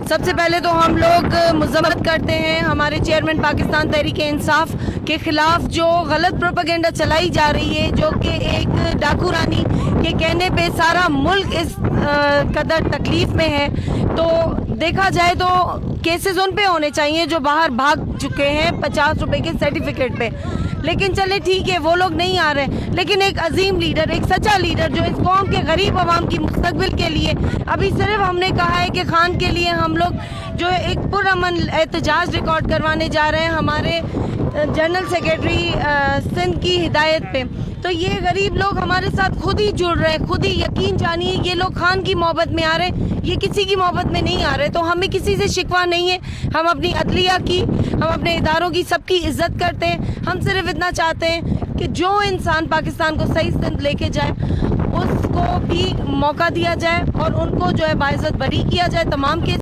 سب سے پہلے تو ہم لوگ مذمت کرتے ہیں ہمارے چیئرمین پاکستان تحریک انصاف کے خلاف جو غلط پروپیگنڈا چلائی جا رہی ہے، جو کہ ایک ڈاکو رانی کے کہنے پہ سارا ملک اس قدر تکلیف میں ہے۔ تو دیکھا جائے تو کیسز ان پہ ہونے چاہیے جو باہر بھاگ چکے ہیں 50 روپے کے سرٹیفکیٹ پہ، لیکن چلے ٹھیک ہے وہ لوگ نہیں آ رہے، لیکن ایک عظیم لیڈر، ایک سچا لیڈر جو اس قوم کے غریب عوام کی مستقبل کے لیے، ابھی صرف ہم نے کہا ہے کہ خان کے لیے ہم لوگ جو ایک پرامن احتجاج ریکارڈ کروانے جا رہے ہیں ہمارے جنرل سیکریٹری سندھ کی ہدایت پہ، تو یہ غریب لوگ ہمارے ساتھ خود ہی جڑ رہے ہیں، خود ہی یقین جانیے یہ لوگ خان کی محبت میں آ رہے ہیں، یہ کسی کی محبت میں نہیں آ رہے۔ تو ہمیں کسی سے شکوہ نہیں ہے، ہم اپنی عدلیہ کی، ہم اپنے اداروں کی سب کی عزت کرتے ہیں۔ ہم صرف اتنا چاہتے ہیں کہ جو انسان پاکستان کو صحیح سمت لے کے جائے اس کو بھی موقع دیا جائے اور ان کو جو ہے باعزت بری کیا جائے تمام کے